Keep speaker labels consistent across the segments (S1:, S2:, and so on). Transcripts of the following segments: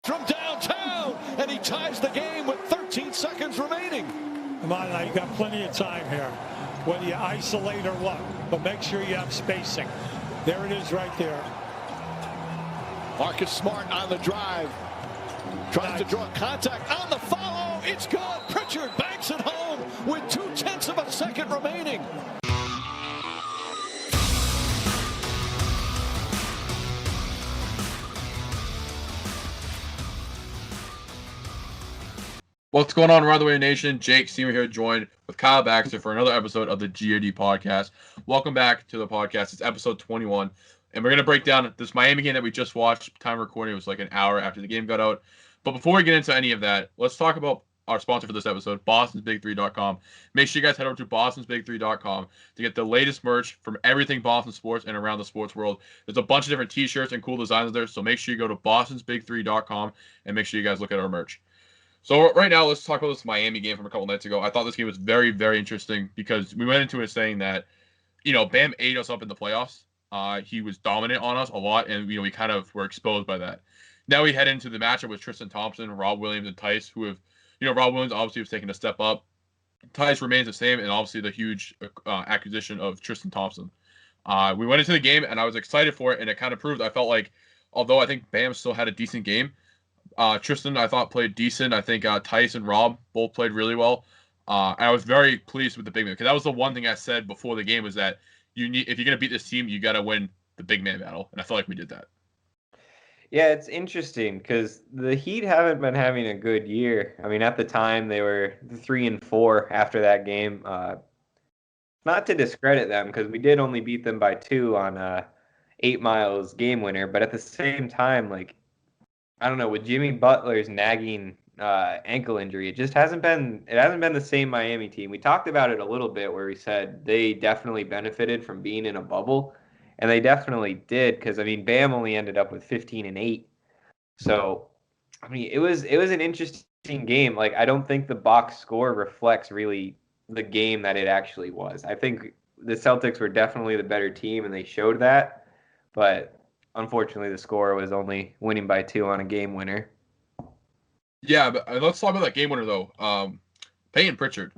S1: From downtown, and he ties the game with 13 seconds remaining.
S2: Come on now, you got plenty of time here. Whether you isolate or what, but make sure you have spacing. There it is right there.
S1: Marcus Smart on the drive. Tries to draw contact on the follow. It's good. Pritchard banks it home with 0.2 of a second remaining.
S3: What's going on, Runaway Nation? Jake Seymour here, joined with Kyle Baxter for another episode of the GRD Podcast. Welcome back to the podcast. It's episode 21, and we're going to break down this Miami game that we just watched. Time recording, it was like an hour after the game got out. But before we get into any of that, let's talk about our sponsor for this episode, BostonsBig3.com. Make sure you guys head over to BostonsBig3.com to get the latest merch from everything Boston sports and around the sports world. There's a bunch of different t-shirts and cool designs there, so make sure you go to BostonsBig3.com and make sure you guys look at our merch. So right now, let's talk about this Miami game from a couple nights ago. I thought this game was very, very interesting because we went into it saying that, Bam ate us up in the playoffs. He was dominant on us a lot, and, we kind of were exposed by that. Now we head into the matchup with Tristan Thompson, Rob Williams, and Tice, who have, Rob Williams obviously was taking a step up. Tice remains the same, and obviously the huge acquisition of Tristan Thompson. We went into the game, and I was excited for it, and it kind of proved, I felt like, although I think Bam still had a decent game, Tristan, I thought, played decent. I think Tice and Rob both played really well. And I was very pleased with the big man because that was the one thing I said before the game was that if you're going to beat this team, you got to win the big man battle. And I felt like we did that.
S4: Yeah, it's interesting because the Heat haven't been having a good year. I mean, at the time, they were 3-4 after that game. Not to discredit them because we did only beat them by 2 on 8 Miles game winner. But at the same time, I don't know, with Jimmy Butler's nagging ankle injury, it hasn't been the same Miami team. We talked about it a little bit where we said they definitely benefited from being in a bubble, and they definitely did because Bam only ended up with 15 and 8. So it was an interesting game. I don't think the box score reflects really the game that it actually was. I think the Celtics were definitely the better team, and they showed that, but unfortunately, the score was only winning by 2 on a game winner.
S3: Yeah, but let's talk about that game winner, though. Peyton Pritchard.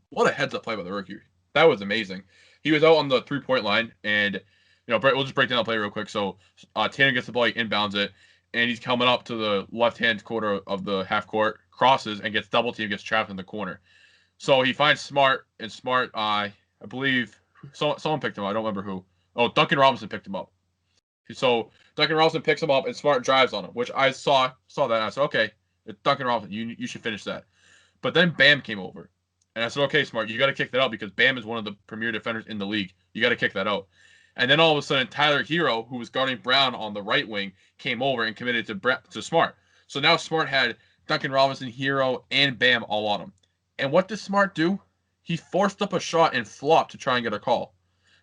S3: What a heads-up play by the rookie. That was amazing. He was out on the three-point line, and, we'll just break down the play real quick. So, Tanner gets the ball, he inbounds it, and he's coming up to the left-hand quarter of the half court, crosses, and gets double-teamed, gets trapped in the corner. So, he finds Smart, and Smart, I believe, someone picked him up. I don't remember who. Oh, Duncan Robinson picked him up. So Duncan Robinson picks him up and Smart drives on him, which I saw that and I said, okay, it's Duncan Robinson, you should finish that. But then Bam came over, and I said, okay, Smart, you got to kick that out because Bam is one of the premier defenders in the league. You got to kick that out. And then all of a sudden, Tyler Hero, who was guarding Brown on the right wing, came over and committed to Smart. So now Smart had Duncan Robinson, Hero, and Bam all on him. And what did Smart do? He forced up a shot and flopped to try and get a call.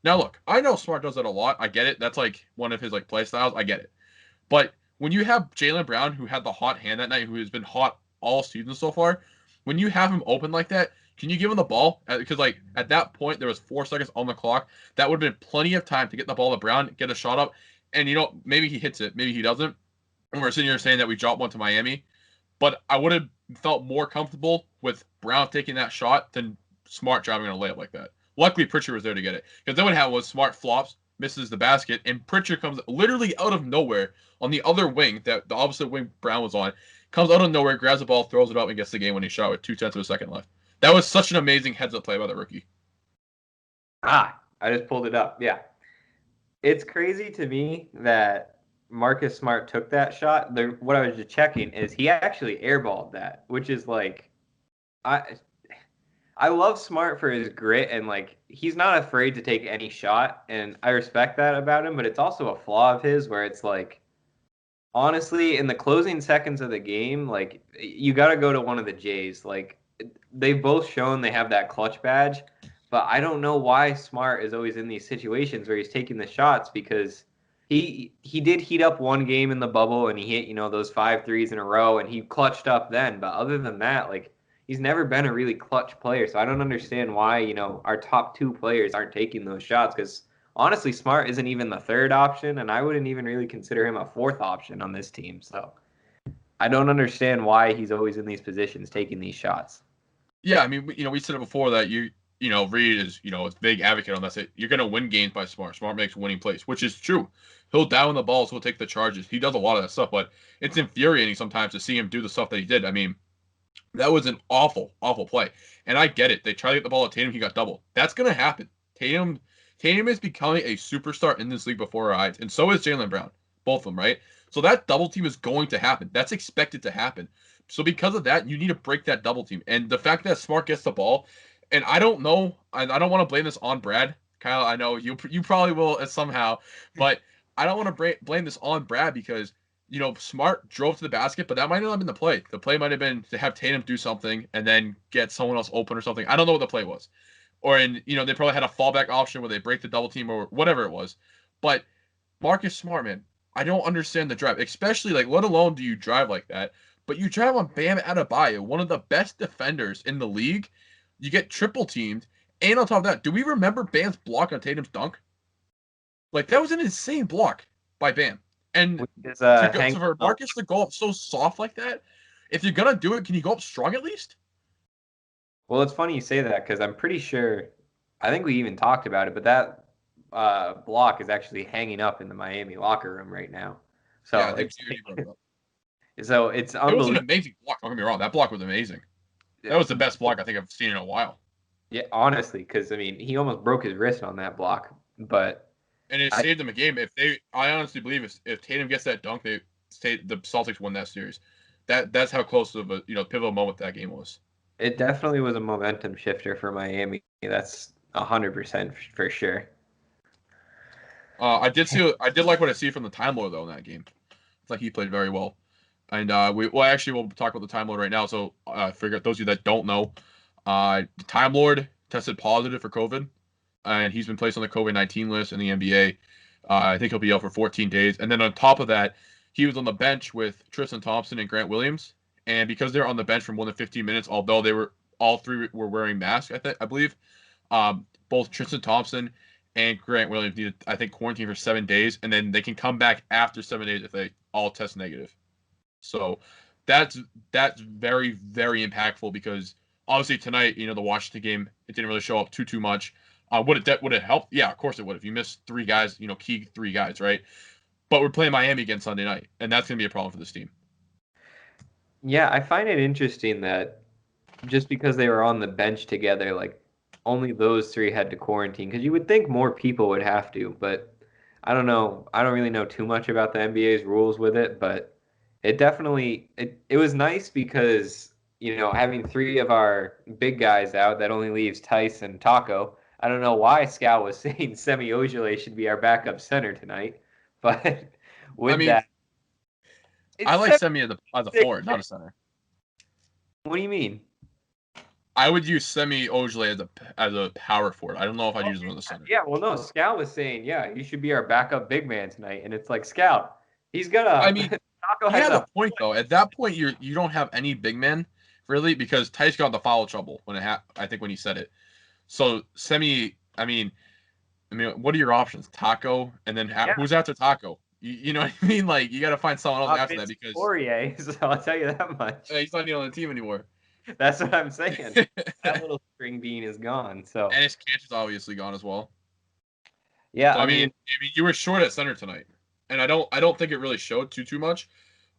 S3: Now, look, I know Smart does that a lot. I get it. That's one of his play styles. I get it. But when you have Jaylen Brown, who had the hot hand that night, who has been hot all season so far, when you have him open like that, can you give him the ball? Because, at that point, there was 4 seconds on the clock. That would have been plenty of time to get the ball to Brown, get a shot up, and, maybe he hits it. Maybe he doesn't. And we're sitting here saying that we dropped one to Miami. But I would have felt more comfortable with Brown taking that shot than Smart driving a layup like that. Luckily, Pritchard was there to get it. Because then what happened was Smart flops, misses the basket, and Pritchard comes literally out of nowhere on the other wing, that the opposite wing Brown was on, comes out of nowhere, grabs the ball, throws it up, and gets the game-winning shot with 0.2 of a second left. That was such an amazing heads-up play by the rookie.
S4: I just pulled it up. Yeah. It's crazy to me that Marcus Smart took that shot. What I was just checking is he actually airballed that, which is I love Smart for his grit and he's not afraid to take any shot, and I respect that about him, but it's also a flaw of his where it's honestly, in the closing seconds of the game, you got to go to one of the Jays. They've both shown they have that clutch badge, but I don't know why Smart is always in these situations where he's taking the shots because he did heat up one game in the bubble and he hit, those 5 threes in a row and he clutched up then, but other than that, he's never been a really clutch player, so I don't understand why, our top 2 players aren't taking those shots because, honestly, Smart isn't even the third option, and I wouldn't even really consider him a fourth option on this team. So I don't understand why he's always in these positions taking these shots.
S3: Yeah, I mean, we said it before that Reid is, a big advocate on that. You're going to win games by Smart. Smart makes winning plays, which is true. He'll down the balls. He'll take the charges. He does a lot of that stuff, but it's infuriating sometimes to see him do the stuff that he did. I mean, that was an awful, awful play. And I get it. They tried to get the ball at Tatum. He got doubled. That's going to happen. Tatum is becoming a superstar in this league before our eyes, and so is Jaylen Brown. Both of them, right? So that double team is going to happen. That's expected to happen. So because of that, you need to break that double team. And the fact that Smart gets the ball, and I don't know, I don't want to blame this on Brad. Kyle, I know you probably will somehow, but I don't want to blame this on Brad because, Smart drove to the basket, but that might not have been the play. The play might have been to have Tatum do something and then get someone else open or something. I don't know what the play was. Or, they probably had a fallback option where they break the double team or whatever it was. But Marcus Smart, man, I don't understand the drive, especially, let alone do you drive like that. But you drive on Bam Adebayo, one of the best defenders in the league. You get triple teamed. And on top of that, do we remember Bam's block on Tatum's dunk? That was an insane block by Bam. And for Marcus to go up so soft like that, if you're going to do it, can you go up strong at least?
S4: Well, it's funny you say that because I'm pretty sure, I think we even talked about it, but that block is actually hanging up in the Miami locker room right now. So
S3: yeah,
S4: so it's unbelievable.
S3: It was an amazing block. Don't get me wrong. That block was amazing. That was the best block I think I've seen in a while.
S4: Yeah, honestly, because, he almost broke his wrist on that block.
S3: And it saved them a game. I honestly believe if Tatum gets that dunk, the Celtics won that series. That's how close of a pivotal moment that game was.
S4: It definitely was a momentum shifter for Miami. That's 100% for sure.
S3: I did like what I see from the Time Lord though in that game. It's like he played very well. And we'll talk about the Time Lord right now. So for those of you that don't know, the Time Lord tested positive for COVID, and he's been placed on the COVID-19 list in the NBA. I think he'll be out for 14 days. And then on top of that, he was on the bench with Tristan Thompson and Grant Williams. And because they're on the bench for more than 15 minutes, although all three were wearing masks, I believe, both Tristan Thompson and Grant Williams needed, I think, quarantine for 7 days, and then they can come back after 7 days if they all test negative. So that's very, very impactful because obviously tonight, the Washington game, it didn't really show up too much. Would it help? Yeah, of course it would. If you miss 3 guys, key 3 guys, right? But we're playing Miami again Sunday night, and that's going to be a problem for this team.
S4: Yeah, I find it interesting that just because they were on the bench together, only those 3 had to quarantine. Because you would think more people would have to, but I don't know. I don't really know too much about the NBA's rules with it, but it definitely it was nice because having 3 of our big guys out, that only leaves Tice and Taco. I don't know why Scal was saying Semi Ojeleye should be our backup center tonight, but that,
S3: I like Semi as a forward, not a center.
S4: What do you mean?
S3: I would use Semi Ojeleye as a power forward. I don't know if I'd use him as a center.
S4: Yeah, well, no, Scal was saying, you should be our backup big man tonight, and it's like Scal. He's gonna. I mean,
S3: he had a point though. At that point, you don't have any big men really because Tice got the foul trouble when I think when he said it. So Semi, I mean, what are your options? Taco, and then who's after Taco? You know what I mean? You got to find someone else after that because
S4: Poirier. So I'll tell you that much.
S3: He's not even on the team anymore.
S4: That's what I'm saying. That little string bean is gone. So
S3: and his catch is obviously gone as well.
S4: Yeah,
S3: so, I mean, you were short at center tonight, and I don't think it really showed too much,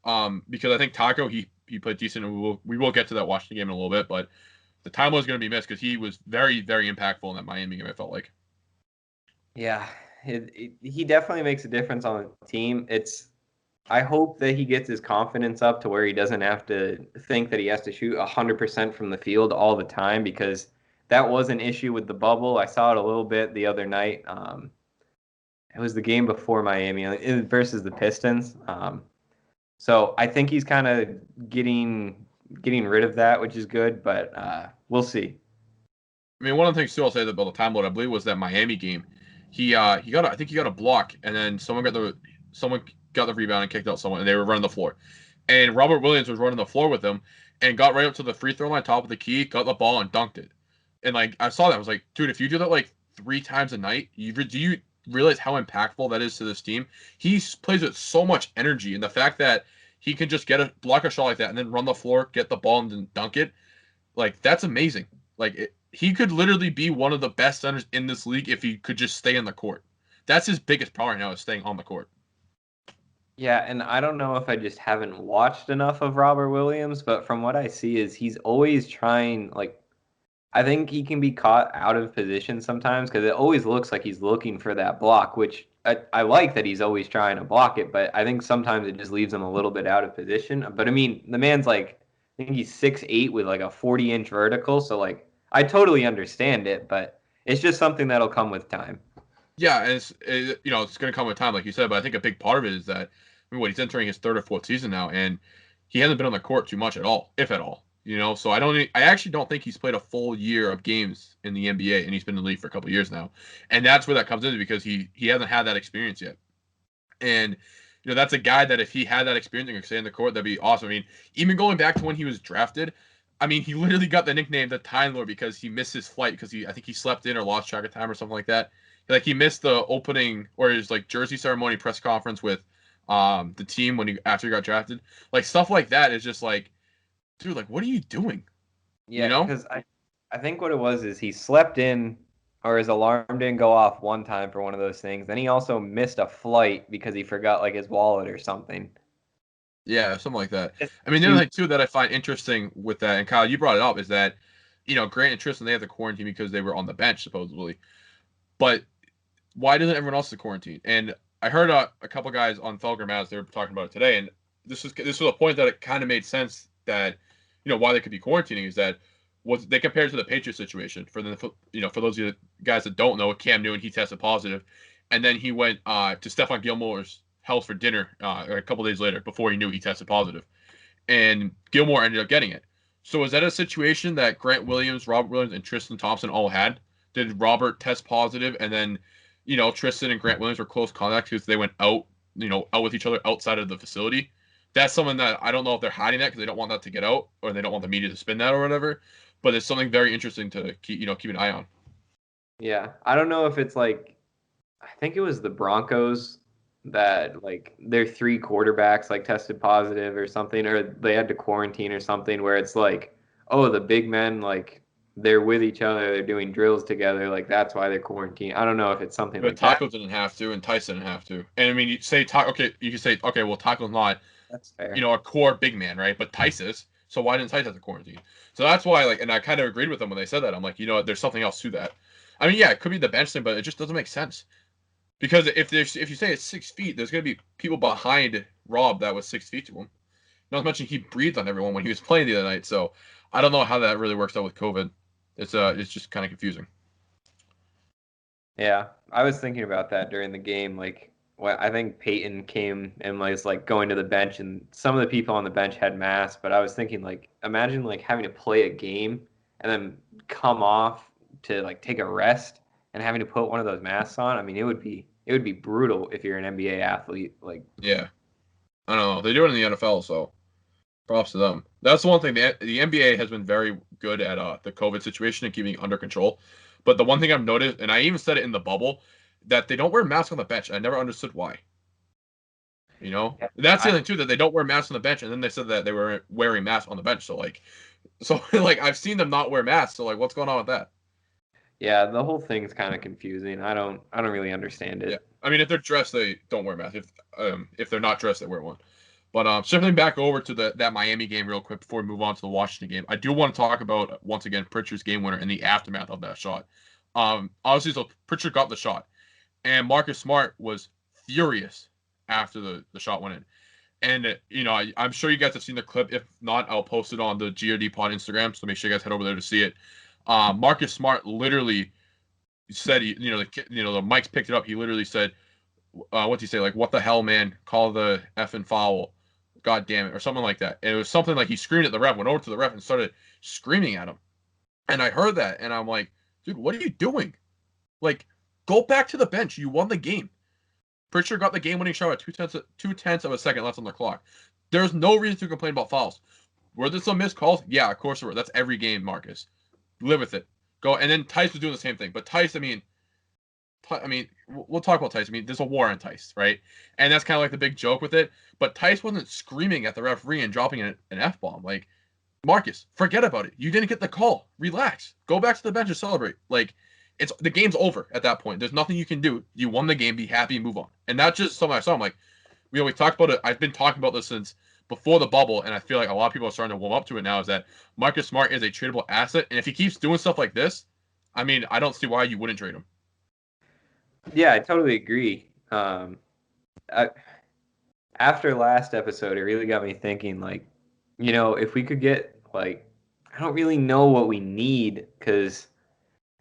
S3: because I think Taco he played decent, and we will get to that Washington game in a little bit, but the time was going to be missed because he was very, very impactful in that Miami game. I felt like.
S4: Yeah, he definitely makes a difference on the team. I hope that he gets his confidence up to where he doesn't have to think that he has to shoot 100% from the field all the time, because that was an issue with the bubble. I saw it a little bit the other night. It was the game before Miami versus the Pistons. So I think he's kind of getting rid of that, which is good, but we'll see.
S3: I mean, one of the things too I'll say about the Time Lord, I believe, was that Miami game. He got a block, and then someone got the rebound and kicked out someone, and they were running the floor. And Robert Williams was running the floor with them and got right up to the free throw line, top of the key, got the ball and dunked it. And I saw that, I was like, dude, if you do that 3 times a night, do you realize how impactful that is to this team? He plays with so much energy, and the fact that he can just block a shot like that and then run the floor, get the ball, and then dunk it. Like, that's amazing. Like, he could literally be one of the best centers in this league if he could just stay in the court. That's his biggest problem right now, is staying on the court.
S4: Yeah, and I don't know if I just haven't watched enough of Robert Williams, but from what I see is he's always trying, like, I think he can be caught out of position sometimes because it always looks like he's looking for that block, which I like that he's always trying to block it, but I think sometimes it just leaves him a little bit out of position. But I mean, the man's like, I think he's 6'8" with like a 40-inch vertical, so like I totally understand it, but it's just something that'll come with time.
S3: Yeah, and it's going to come with time, like you said, but I think a big part of it is that, I mean, he's entering his third or fourth season now, and he hasn't been on the court too much at all, if at all. So I actually don't think he's played a full year of games in the NBA, and he's been in the league for a couple of years now. And that's where that comes in, because he hasn't had that experience yet. And, that's a guy that if he had that experience and could stay in the court, that'd be awesome. I mean, even going back to when he was drafted, I mean, he literally got the nickname the Time Lord because he missed his flight because I think he slept in or lost track of time or something like that. Like, he missed the opening or his like jersey ceremony press conference with the team after he got drafted. Like, stuff like that is just like, dude, like, what are you doing?
S4: Yeah, because I think what it was is he slept in, or his alarm didn't go off one time for one of those things. Then he also missed a flight because he forgot like his wallet or something.
S3: Yeah, something like that. I mean, the other thing too that I find interesting with that, and Kyle, you brought it up, is that, Grant and Tristan, they have the quarantine because they were on the bench supposedly, but why doesn't everyone else have quarantine? And I heard a couple guys on Felger Maz, they were talking about it today, and this was a point that it kind of made sense that, why they could be quarantining is that they compared to the Patriots situation for those of you guys that don't know, Cam Newton, he tested positive, and then he went to Stephon Gilmore's house for dinner a couple days later before he knew he tested positive, and Gilmore ended up getting it. So is that a situation that Grant Williams, Robert Williams, and Tristan Thompson all had? Did Robert test positive, and then Tristan and Grant Williams were close contacts because they went out with each other outside of the facility? That's something that I don't know if they're hiding that because they don't want that to get out, or they don't want the media to spin that or whatever. But it's something very interesting to keep an eye on.
S4: Yeah, I don't know if it's like, I think it was the Broncos that like their 3 quarterbacks like tested positive or something, or they had to quarantine or something, where it's like, oh, the big men, like they're with each other, they're doing drills together, like that's why they're quarantined. I don't know if it's something like
S3: Taco
S4: that.
S3: didn't have to, and Tyson didn't have to. And I mean, you can say, well, Taco's not,
S4: That's fair.
S3: a core big man, right? But Tice is. So why didn't Tice have to quarantine? So that's why, like, and I kind of agreed with them when they said that. I'm like, there's something else to that. I mean, yeah, it could be the bench thing, but it just doesn't make sense. Because if you say it's 6 feet, there's going to be people behind Rob that was 6 feet to him. Not to mention he breathed on everyone when he was playing the other night. So I don't know how that really works out with COVID. It's just kind of confusing.
S4: Yeah, I was thinking about that during the game. Like, I think Peyton came and was like going to the bench, and some of the people on the bench had masks. But I was thinking, like, imagine like having to play a game and then come off to like take a rest and having to put one of those masks on. I mean, it would be brutal if you're an NBA athlete. Like,
S3: yeah, I don't know. They do it in the NFL, so props to them. That's the one thing. The NBA has been very good at the COVID situation and keeping it under control. But the one thing I've noticed, and I even said it in the bubble, that they don't wear masks on the bench. I never understood why. That's the other thing too, that they don't wear masks on the bench, and then they said that they were wearing masks on the bench. So like I've seen them not wear masks. So like, what's going on with that?
S4: Yeah, the whole thing's kind of confusing. I don't really understand it.
S3: Yeah, I mean, if they're dressed, they don't wear masks. If they're not dressed, they wear one. But circling back over to that Miami game real quick before we move on to the Washington game, I do want to talk about once again Pritchard's game winner and the aftermath of that shot. Obviously, so Pritchard got the shot, and Marcus Smart was furious after the shot went in. And I'm sure you guys have seen the clip. If not, I'll post it on the GRD Pod Instagram, so make sure you guys head over there to see it. Marcus Smart literally said, the mics picked it up. He literally said, what'd he say? Like, what the hell, man? Call the effing foul. God damn it. Or something like that. And it was something like he screamed at the ref, went over to the ref and started screaming at him. And I heard that, and I'm like, dude, what are you doing? Like, go back to the bench. You won the game. Pritchard got the game-winning shot at 2/10 of a second left on the clock. There's no reason to complain about fouls. Were there some missed calls? Yeah, of course there were. That's every game, Marcus. Live with it. Go. And then Tice was doing the same thing. But Tice, we'll talk about Tice. I mean, there's a war on Tice, right? And that's kind of like the big joke with it. But Tice wasn't screaming at the referee and dropping an F-bomb. Like, Marcus, forget about it. You didn't get the call. Relax. Go back to the bench and celebrate. Like, the game's over at that point. There's nothing you can do. You won the game. Be happy and move on. And that's just something I saw. I'm like, we talked about it. I've been talking about this since before the bubble, and I feel like a lot of people are starting to warm up to it now, is that Marcus Smart is a tradable asset. And if he keeps doing stuff like this, I mean, I don't see why you wouldn't trade him.
S4: Yeah, I totally agree. After last episode, it really got me thinking, like, if we could get, like, I don't really know what we need, because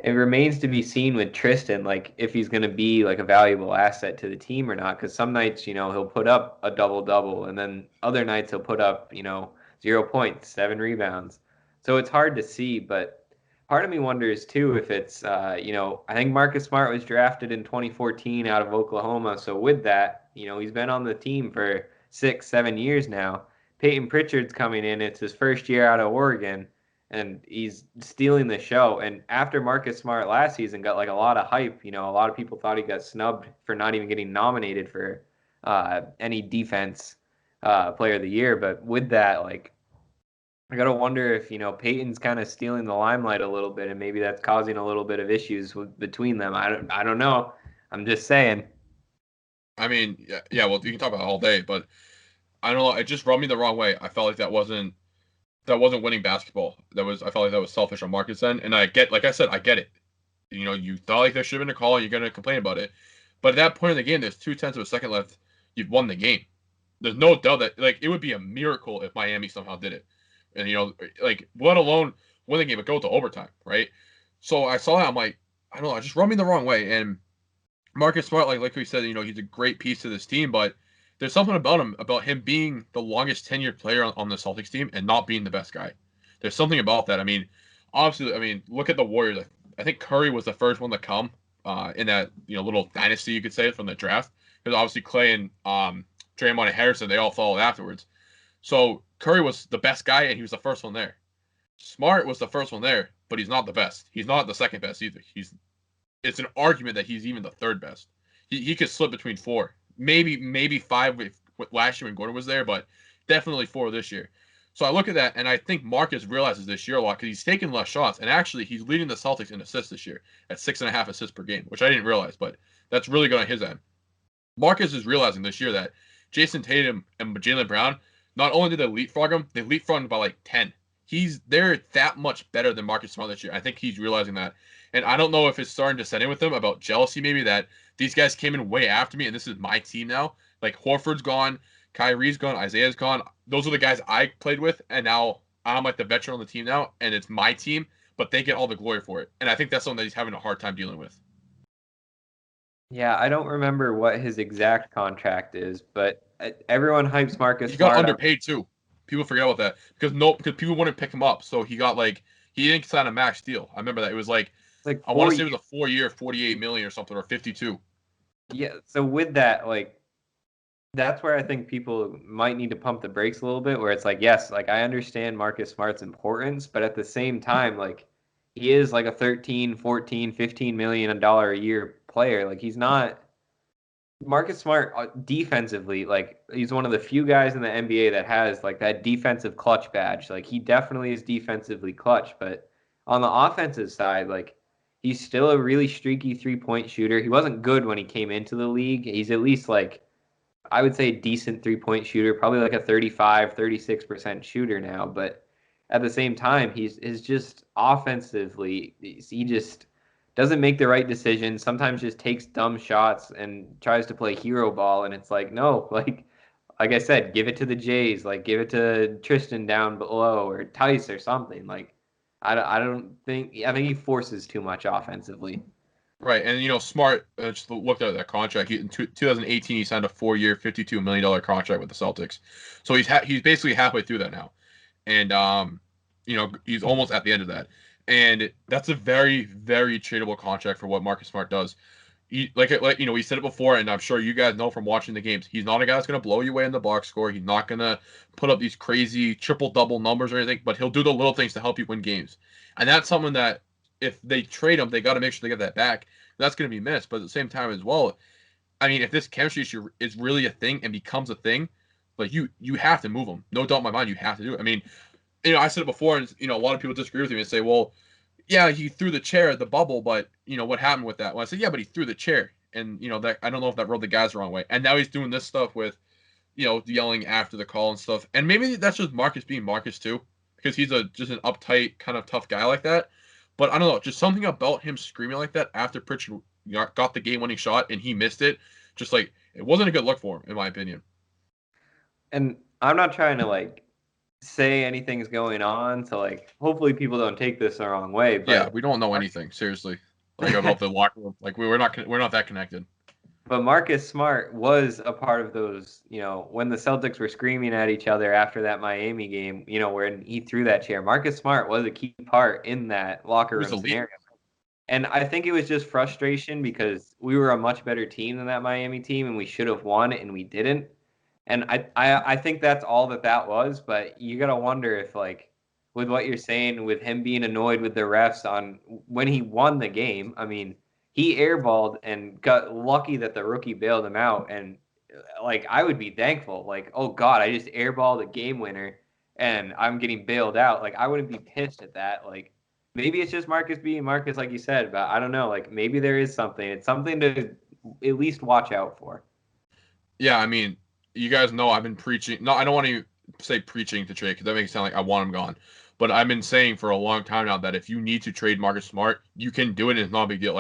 S4: it remains to be seen with Tristan, like, if he's going to be, like, a valuable asset to the team or not, because some nights, he'll put up a double-double, and then other nights he'll put up, 0 points, 7 rebounds. So it's hard to see, but part of me wonders, too, if it's, I think Marcus Smart was drafted in 2014 out of Oklahoma, so with that, he's been on the team for 6-7 years now. Peyton Pritchard's coming in. It's his first year out of Oregon, and he's stealing the show. And after Marcus Smart last season got, like, a lot of hype, a lot of people thought he got snubbed for not even getting nominated for any defense player of the year. But with that, like, I got to wonder if, Peyton's kind of stealing the limelight a little bit, and maybe that's causing a little bit of issues between them. I don't know. I'm just saying.
S3: I mean, yeah, well, you can talk about it all day, but I don't know. It just rubbed me the wrong way. I felt like that wasn't winning basketball. I felt like that was selfish on Marcus' end. And like I said, I get it. You thought like there should have been a call, you're going to complain about it. But at that point in the game, there's 0.2 of a second left. You've won the game. There's no doubt that, like, it would be a miracle if Miami somehow did it. And, like, let alone win the game, but go to overtime, right? So I saw that. I'm like, I don't know. It just rubbed me the wrong way. And Marcus Smart, like we said, he's a great piece to this team, but there's something about him being the longest tenured player on the Celtics team and not being the best guy. There's something about that. I mean, obviously, look at the Warriors. I think Curry was the first one to come in that little dynasty, you could say, from the draft, because obviously Clay and Draymond and Harrison, they all followed afterwards. So Curry was the best guy, and he was the first one there. Smart was the first one there, but he's not the best. He's not the second best either. It's an argument that he's even the third best. He could slip between 4. Maybe 5 with last year when Gordon was there, but definitely 4 this year. So I look at that, and I think Marcus realizes this year a lot because he's taking less shots, and actually he's leading the Celtics in assists this year at 6.5 assists per game, which I didn't realize, but that's really good on his end. Marcus is realizing this year that Jason Tatum and Jaylen Brown, not only did they leapfrog him, they leapfrogged him by like 10. They're that much better than Marcus Smart this year. I think he's realizing that. And I don't know if it's starting to set in with him about jealousy, maybe, that these guys came in way after me and this is my team now. Like, Horford's gone, Kyrie's gone, Isaiah's gone. Those are the guys I played with, and now I'm like the veteran on the team now, and it's my team, but they get all the glory for it. And I think that's something that he's having a hard time dealing with.
S4: Yeah, I don't remember what his exact contract is, but everyone hypes Marcus
S3: Smart. He got
S4: Smart
S3: underpaid too. People forget about that because people wouldn't pick him up, so he didn't sign a max deal. I remember that. It was like I want to say it was a 4-year, $48 million or something, or 52.
S4: Yeah, so with that, like, that's where I think people might need to pump the brakes a little bit, where it's like, yes, like, I understand Marcus Smart's importance, but at the same time, like, he is like a 13, 14, $15 million a year player. Like, he's not Marcus Smart defensively, like, he's one of the few guys in the NBA that has, like, that defensive clutch badge. Like, he definitely is defensively clutch, but on the offensive side, like, he's still a really streaky 3-point shooter. He wasn't good when he came into the league. He's at least, like, I would say a decent 3-point shooter, probably like a 35, 36% shooter now. But at the same time, he's just offensively, he just doesn't make the right decisions, sometimes just takes dumb shots and tries to play hero ball. And it's like, no, like I said, give it to the Jays, like, give it to Tristan down below or Tice or something. Like, I think he forces too much offensively.
S3: Right, and Smart, just looked at that contract. In 2018, he signed a 4-year, $52 million contract with the Celtics. So he's basically halfway through that now, and he's almost at the end of that. And that's a very, very tradable contract for what Marcus Smart does. We said it before, and I'm sure you guys know from watching the games. He's not a guy that's going to blow you away in the box score. He's not going to put up these crazy triple-double numbers or anything, but he'll do the little things to help you win games. And that's something that if they trade him, they got to make sure they get that back. That's going to be missed. But at the same time as well, I mean, if this chemistry issue is really a thing and becomes a thing, like you have to move him. No doubt in my mind, you have to do it. I mean, I said it before, and a lot of people disagree with me and say, well, yeah, he threw the chair at the bubble, but what happened with that? Well, I said, yeah, but he threw the chair, and that I don't know if that rubbed the guys the wrong way. And now he's doing this stuff with, yelling after the call and stuff. And maybe that's just Marcus being Marcus too, because he's just an uptight kind of tough guy like that. But I don't know, just something about him screaming like that after Pritchard got the game-winning shot and he missed it. Just like it wasn't a good look for him, in my opinion.
S4: And I'm not trying to say anything's going on, so hopefully people don't take this the wrong way. But
S3: yeah, we don't know anything seriously about the locker room. We're not that connected.
S4: But Marcus Smart was a part of those, when the Celtics were screaming at each other after that Miami game, when he threw that chair. Marcus Smart was a key part in that locker room scenario. And I think it was just frustration because we were a much better team than that Miami team, and we should have won, and we didn't. And I think that's all that was. But you got to wonder if, with what you're saying, with him being annoyed with the refs on when he won the game, I mean, he airballed and got lucky that the rookie bailed him out. And I would be thankful. Oh God, I just airballed a game winner and I'm getting bailed out. I wouldn't be pissed at that. Maybe it's just Marcus being Marcus, like you said, but I don't know. Maybe there is something. It's something to at least watch out for.
S3: Yeah, I mean, you guys know I've been preaching. No, I don't want to say preaching to trade because that makes it sound like I want him gone. But I've been saying for a long time now that if you need to trade Marcus Smart, you can do it and it's not a big deal.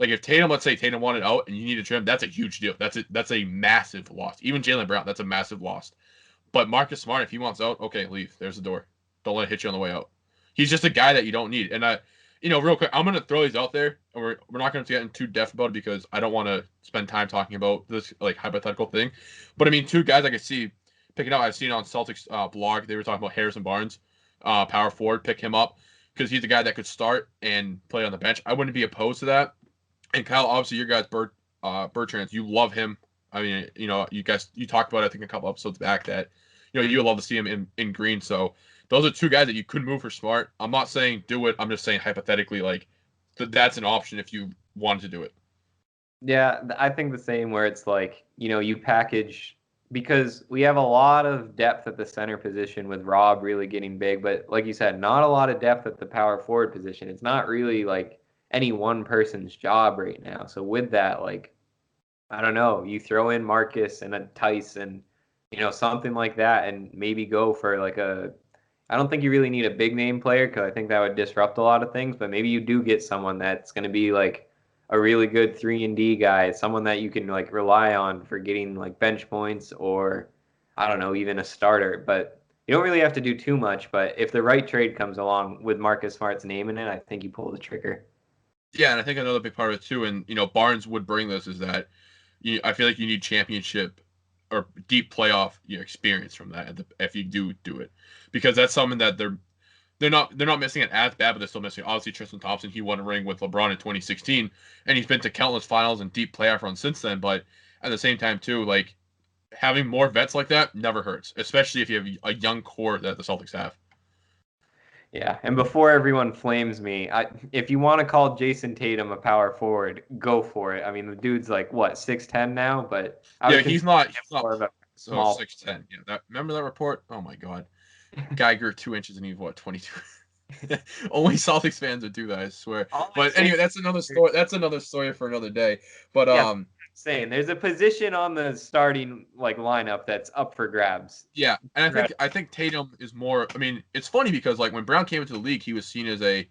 S3: If Tatum, let's say Tatum wanted out and you need to trade him, that's a huge deal. That's a massive loss. Even Jaylen Brown, that's a massive loss. But Marcus Smart, if he wants out, okay, leave. There's the door. Don't let it hit you on the way out. He's just a guy that you don't need. And real quick, I'm gonna throw these out there, and we're not gonna get into depth about it because I don't want to spend time talking about this hypothetical thing. But I mean, two guys I could see picking up. I've seen on Celtics blog they were talking about Harrison Barnes, power forward, pick him up because he's a guy that could start and play on the bench. I wouldn't be opposed to that. And Kyle, obviously, your guys, Bertrand, you love him. I mean, you talked about it, I think a couple episodes back that, you love to see him in green. So those are two guys that you could move for Smart. I'm not saying do it. I'm just saying hypothetically, that's an option if you wanted to do it.
S4: Yeah, I think the same where it's you package because we have a lot of depth at the center position with Rob really getting big. But like you said, not a lot of depth at the power forward position. It's not really any one person's job right now. So with that, I don't know, you throw in Marcus and a Tice and, something like that and maybe go for I don't think you really need a big name player because I think that would disrupt a lot of things, but maybe you do get someone that's going to be a really good 3-and-D guy, someone that you can rely on for getting bench points or I don't know, even a starter, but you don't really have to do too much. But if the right trade comes along with Marcus Smart's name in it, I think you pull the trigger.
S3: Yeah, and I think another big part of it too, and Barnes would bring this, is that I feel like you need championship or deep playoff experience from that if you do it, because that's something that they're not missing it as bad, but they're still missing. Obviously, Tristan Thompson, he won a ring with LeBron in 2016, and he's been to countless finals and deep playoff runs since then. But at the same time too, having more vets like that never hurts, especially if you have a young core that the Celtics have.
S4: Yeah, and before everyone flames me, if you want to call Jason Tatum a power forward, go for it. I mean, the dude's 6'10" now, but
S3: he's not
S4: more of a small
S3: 6'10". Yeah, remember that report? Oh my God, guy grew 2 inches and he's 22. Only Celtics fans would do that, I swear. But anyway, that's another story. That's another story for another day. But
S4: saying there's a position on the starting lineup that's up for grabs.
S3: Yeah, and I think Tatum is more. I mean, it's funny because when Brown came into the league, he was seen as a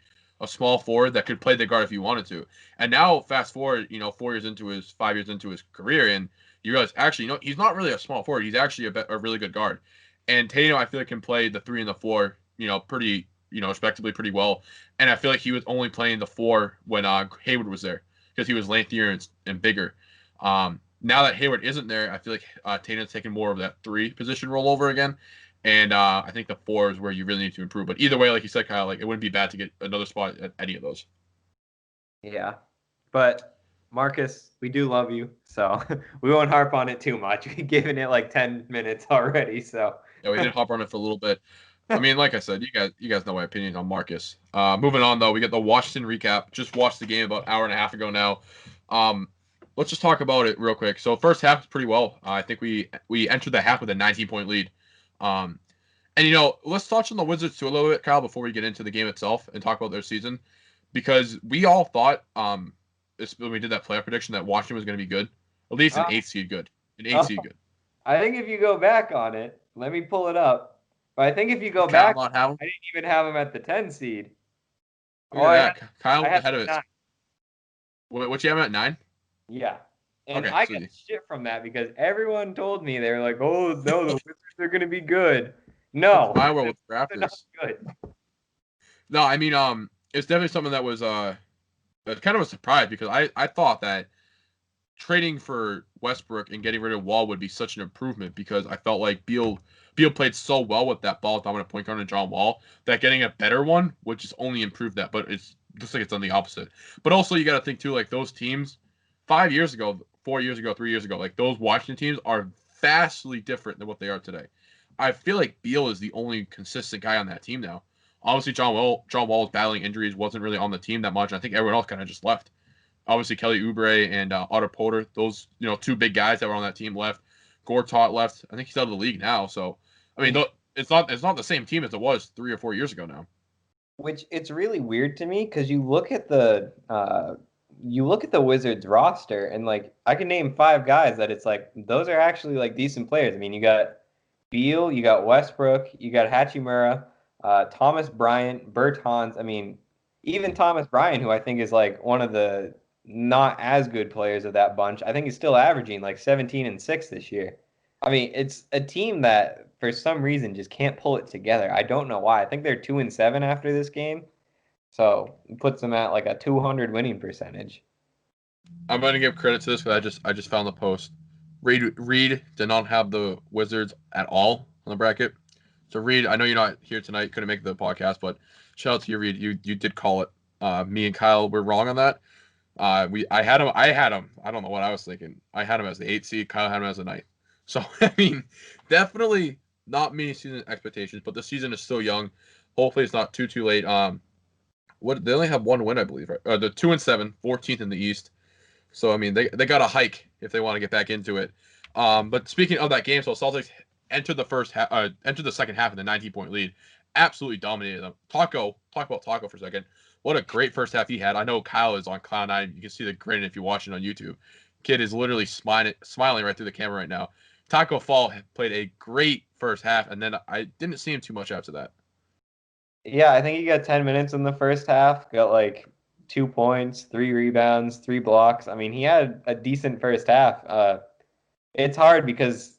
S3: small forward that could play the guard if he wanted to. And now, fast forward, 5 years into his career, and you realize actually, he's not really a small forward. He's actually a really good guard. And Tatum, I feel like, can play the 3 and the 4, pretty, respectively pretty well. And I feel like he was only playing the 4 when Hayward was there because he was lengthier and bigger. Now that Hayward isn't there, I feel like Tatum's taking more of that 3 position role over again. And I think the 4 is where you really need to improve. But either way, like you said, Kyle, it wouldn't be bad to get another spot at any of those.
S4: Yeah. But Marcus, we do love you, so we won't harp on it too much. We've given it 10 minutes already, so.
S3: Yeah, we did hop on it for a little bit. I mean, like I said, you guys know my opinion on Marcus. Moving on though, we get the Washington recap. Just watched the game about an hour and a half ago now. Let's just talk about it real quick. So first half was pretty well. I think we entered the half with a 19-point lead. And let's touch on the Wizards too a little bit, Kyle, before we get into the game itself and talk about their season, because we all thought when we did that playoff prediction that Washington was going to be good, at least an 8th seed good, good.
S4: I think if you go back on it, let me pull it up. But I think if you go back, I didn't even have him at the 10 seed.
S3: Kyle was ahead of it. What you have him at 9?
S4: Yeah. And okay, I get shit from that because everyone told me they were like, "Oh no, the Wizards are going to be good." No,
S3: my world with Raptors.
S4: Not good.
S3: No, I mean, it's definitely something that was kind of a surprise because I thought that trading for Westbrook and getting rid of Wall would be such an improvement because I felt like Beal played so well with that ball dominant point guard and John Wall that getting a better one would just only improve that. But it's looks like it's on the opposite. But also you got to think too, like those teams 5 years ago, 4 years ago, 3 years ago, like those Washington teams are vastly different than what they are today. I feel like Beal is the only consistent guy on that team now. Obviously, John Wall was battling injuries, wasn't really on the team that much. I think everyone else kind of just left. Obviously, Kelly Oubre and Otto Porter, those 2 big guys that were on that team left. Gortat left. I think he's out of the league now. So, I mean, it's not the same team as it was 3 or 4 years ago now.
S4: Which it's really weird to me because you look at the Wizards roster and like I can name 5 guys that it's like those are actually like decent players. I mean, you got Beal, you got Westbrook, you got Hachimura, Thomas Bryant, Bertans. I mean, even Thomas Bryant, who I think is like one of the not as good players of that bunch, I think he's still averaging like 17 and 6 this year. I mean, it's a team that for some reason just can't pull it together. I don't know why. I think they're 2-7 after this game. So it puts them at like a 200 winning percentage.
S3: I'm going to give credit to this because I just found the post. Reid did not have the Wizards at all on the bracket. So Reid, I know you're not here tonight, couldn't make the podcast, but shout out to you, Reid. You did call it. Me and Kyle were wrong on that. I had him. I don't know what I was thinking. I had him as the 8th seed. Kyle had him as the 9th. So I mean, definitely not meeting season expectations, but the season is still young. Hopefully, it's not too late. They only have 1 win, I believe, right? They're 2-7, 14th in the East. So I mean, they got a hike if they want to get back into it. But speaking of that game, so Celtics entered the second half in the 19-point lead, absolutely dominated them. Talk about Taco for a second. What a great first half he had. I know Kyle is on cloud 9. You can see the grin if you're watching on YouTube. Kid is literally smiling right through the camera right now. Taco Fall played a great first half, and then I didn't see him too much after that.
S4: Yeah, I think he got 10 minutes in the first half. Got like 2 points, 3 rebounds, 3 blocks. I mean, he had a decent first half. It's hard because,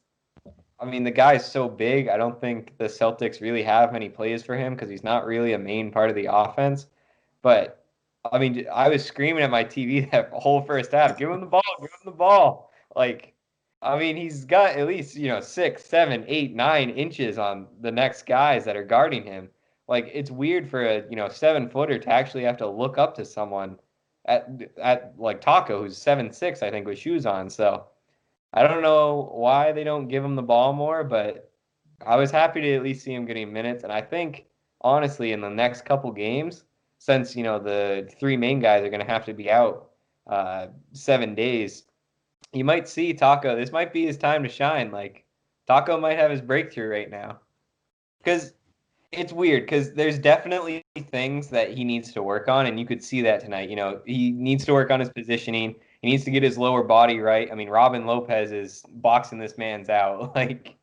S4: I mean, the guy's so big. I don't think the Celtics really have many plays for him because he's not really a main part of the offense. But, I mean, I was screaming at my TV that whole first half, give him the ball, give him the ball. Like, I mean, he's got at least, 6, 7, 8, 9 inches on the next guys that are guarding him. Like, it's weird for a 7-footer to actually have to look up to someone at like Taco, who's 7'6", I think, with shoes on. So I don't know why they don't give him the ball more, but I was happy to at least see him getting minutes. And I think, honestly, in the next couple games, since the 3 main guys are going to have to be out 7 days, you might see Taco. This might be his time to shine. Like, Taco might have his breakthrough right now. Because it's weird, because there's definitely things that he needs to work on, and you could see that tonight. He needs to work on his positioning. He needs to get his lower body right. I mean, Robin Lopez is boxing this man's out. Like,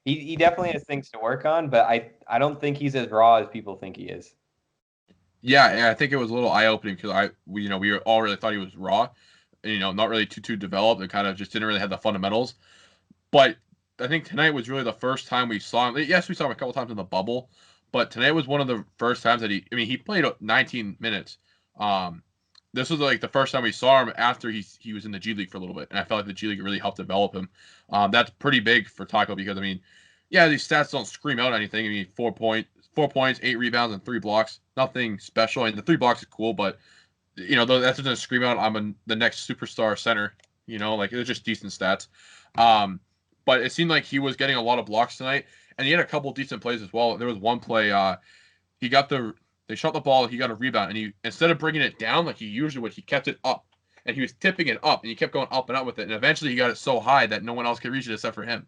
S4: he definitely has things to work on, but I don't think he's as raw as people think he is.
S3: Yeah, I think it was a little eye-opening because we all really thought he was raw, and, not really too developed, and kind of just didn't really have the fundamentals. But I think tonight was really the first time we saw him. Yes, we saw him a couple times in the bubble, but tonight was one of the first times that he played 19 minutes. This was like the first time we saw him after he was in the G League for a little bit, and I felt like the G League really helped develop him. That's pretty big for Taco because, these stats don't scream out anything. 4 points, 8 rebounds, and 3 blocks. Nothing special, and the 3 blocks is cool, but that doesn't scream out I'm the next superstar center. Like it was just decent stats. But it seemed like he was getting a lot of blocks tonight. And he had a couple decent plays as well. There was one play, they shot the ball, he got a rebound, and he, instead of bringing it down like he usually would, he kept it up. And he was tipping it up, and he kept going up and up with it. And eventually he got it so high that no one else could reach it except for him.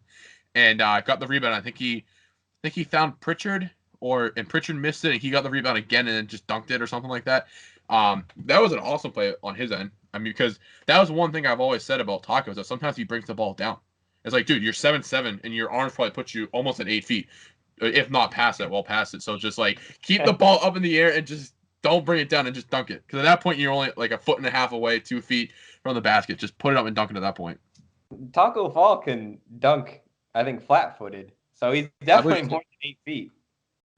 S3: And got the rebound. I think he found Pritchard, and Pritchard missed it, and he got the rebound again and then just dunked it or something like that. That was an awesome play on his end. I mean, because that was one thing I've always said about Taco, is that sometimes he brings the ball down. It's like, dude, you're 7'7", and your arms probably put you almost at 8 feet, if not past it, well past it. So just like keep the ball up in the air and just don't bring it down and just dunk it. Because at that point, you're only like a foot and a half away, 2 feet from the basket. Just put it up and dunk it at that point.
S4: Taco Fall can dunk, I think, flat-footed. So he's definitely more than 8 feet.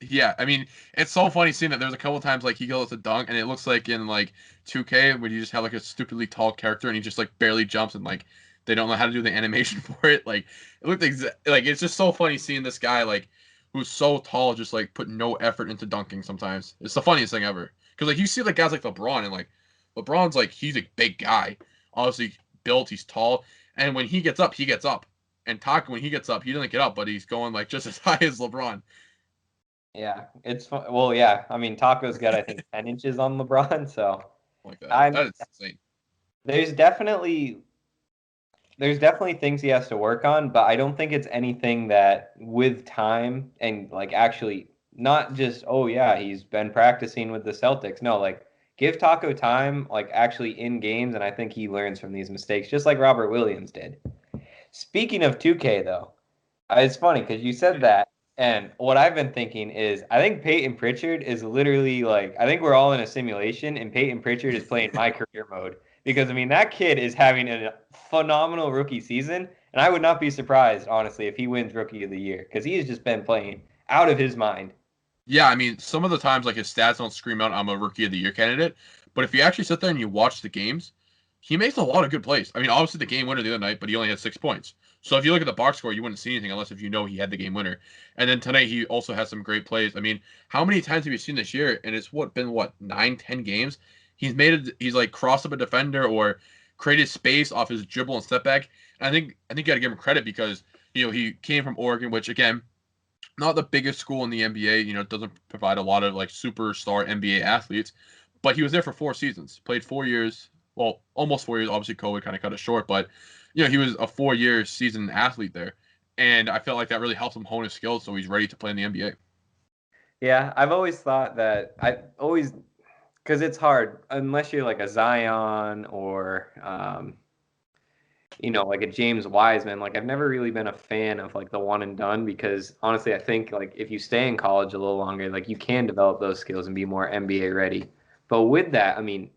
S3: Yeah, I mean, it's so funny seeing that. There's a couple of times like he goes to dunk, and it looks like in like 2K when you just have like a stupidly tall character and he just like barely jumps, and like they don't know how to do the animation for it. Like it looked like it's just so funny seeing this guy like who's so tall just like put no effort into dunking. Sometimes it's the funniest thing ever, because like you see like guys like LeBron, and like LeBron's like, he's a big guy, obviously built, he's tall, and when he gets up, he gets up. And Taco, when he gets up, he doesn't get up, but he's going like just as high as LeBron.
S4: Yeah, it's fun. Well, yeah. I mean, Taco's got, I think, 10 inches on LeBron, so
S3: Like that. That is insane.
S4: There's definitely things he has to work on, but I don't think it's anything that with time and like actually not just, oh yeah, he's been practicing with the Celtics. No, like give Taco time, like actually in games, and I think he learns from these mistakes, just like Robert Williams did. Speaking of 2K though, it's funny because you said that. And what I've been thinking is, I think Peyton Pritchard is literally like, I think we're all in a simulation, and Peyton Pritchard is playing my career mode. Because, I mean, that kid is having a phenomenal rookie season, and I would not be surprised, honestly, if he wins Rookie of the Year, because he has just been playing out of his mind.
S3: Yeah, I mean, some of the times, like, his stats don't scream out, I'm a Rookie of the Year candidate, but if you actually sit there and you watch the games, he makes a lot of good plays. I mean, obviously the game winner the other night, but he only had 6 points. So if you look at the box score, you wouldn't see anything unless if you know he had the game winner. And then tonight he also has some great plays. I mean, how many times have you seen this year? And it's been 9-10 games. He's like crossed up a defender or created space off his dribble and step back. And I think you got to give him credit because he came from Oregon, which again, not the biggest school in the NBA. Doesn't provide a lot of like superstar NBA athletes, but he was there for 4 seasons, played 4 years. Well, almost 4 years. Obviously, COVID kind of cut it short, but he was a 4-year seasoned athlete there, and I felt like that really helped him hone his skills, so he's ready to play in the NBA.
S4: Yeah, I've always thought that because it's hard unless you're like a Zion or like a James Wiseman. Like I've never really been a fan of like the one and done, because honestly, I think like if you stay in college a little longer, like you can develop those skills and be more NBA ready. But with that, I mean,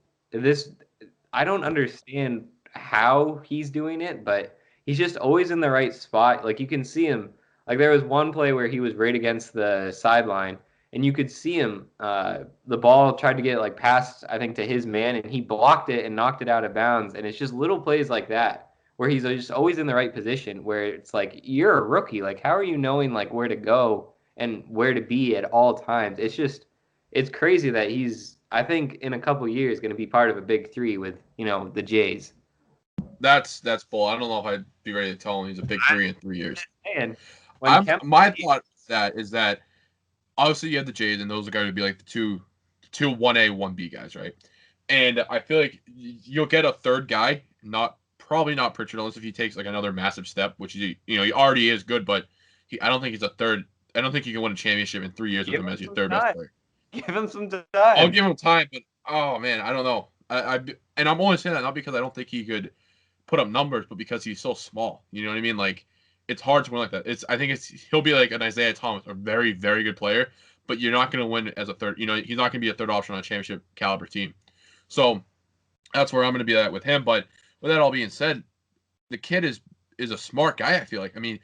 S4: I don't understand how he's doing it, but he's just always in the right spot. Like you can see him. Like there was one play where he was right against the sideline, and you could see him. The ball tried to get like past, I think, to his man, and he blocked it and knocked it out of bounds. And it's just little plays like that where he's just always in the right position. Where it's like, you're a rookie. Like how are you knowing like where to go and where to be at all times? It's crazy that he's, I think, in a couple of years going to be part of a big three with the Jays.
S3: That's bull. I don't know if I'd be ready to tell him he's a big three in 3 years.
S4: And
S3: my thought is that obviously you have the Jays, and those are going to be like the two 1A, 1B guys, right? And I feel like you'll get a third guy, probably not Pritchard, unless if he takes like another massive step, which he already is good, but I don't think he's a third. I don't think you can win a championship in 3 years with him as your third best player.
S4: Give him some time.
S3: I'll give him time, but oh man, I don't know. And I'm only saying that not because I don't think he could put up numbers, but because he's so small. You know what I mean? Like it's hard to win like that. I think he'll be like an Isaiah Thomas, a very, very good player, but you're not going to win as a third. He's not going to be a third option on a championship caliber team. So that's where I'm going to be at with him. But with that all being said, the kid is a smart guy. I feel like. I mean,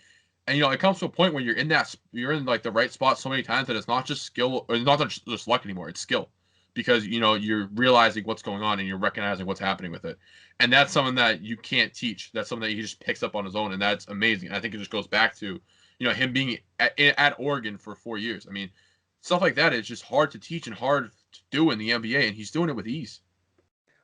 S3: and it comes to a point where you're in like the right spot so many times that it's not just skill, or it's not just luck anymore. It's skill, because you're realizing what's going on and you're recognizing what's happening with it. And that's something that you can't teach. That's something that he just picks up on his own, and that's amazing. And I think it just goes back to, him being at Oregon for 4 years. I mean, stuff like that is just hard to teach and hard to do in the NBA, and he's doing it with ease.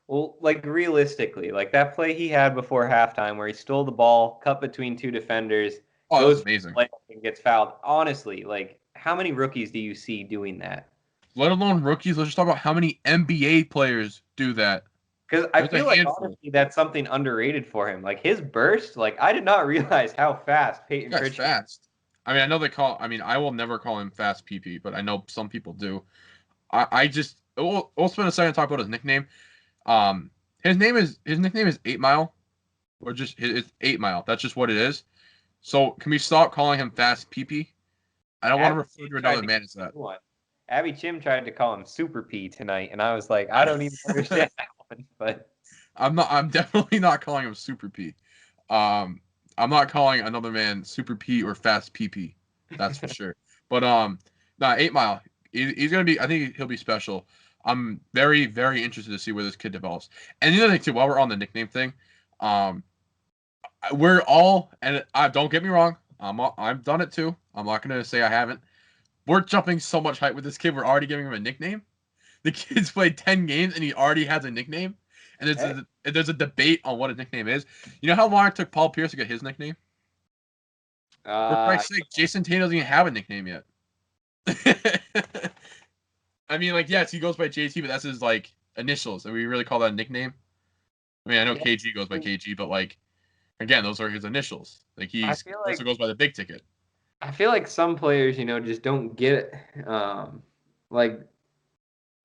S4: Well, like realistically, like that play he had before halftime where he stole the ball, cut between 2 defenders,
S3: Oh, that was
S4: goes
S3: amazing.
S4: and gets fouled. Honestly, like, how many rookies do you see doing that?
S3: Let alone rookies. Let's just talk about how many NBA players do that.
S4: Because I
S3: There's a
S4: feel like
S3: handful.
S4: honestly that's something underrated for him. Like his burst, like I did not realize how fast Peyton
S3: Guy's
S4: Pritchard.
S3: fast. I mean, I know they call. I mean, I will never call him Fast PP, but I know some people do. I just we'll spend a second to talk about his nickname. His nickname is 8 Mile, or just it's 8 Mile. That's just what it is. So can we stop calling him Fast PP? I don't want to refer to another man as that.
S4: Abby Chim tried to call him Super P tonight, and I was like, I don't even understand that one. But
S3: I'm definitely not calling him Super P. I'm not calling another man Super P or Fast PP. That's for sure. But 8 Mile. He's gonna be. I think he'll be special. I'm very, very interested to see where this kid develops. And the other thing too, while we're on the nickname thing, we're all, and don't get me wrong, I've done it too. I'm not gonna say I haven't. We're jumping so much hype with this kid. We're already giving him a nickname. The kid's played 10 games and he already has a nickname. And there's a debate on what his nickname is. You know how long it took Paul Pierce to get his nickname? For Christ's sake, Jason Tatum doesn't even have a nickname yet. I mean, like, yes, he goes by JT, but that's his like initials. And we really call that a nickname. I mean, I know KG goes by KG, but like, again, those are his initials. Like he also goes by the big ticket.
S4: I feel like some players, just don't get it. Like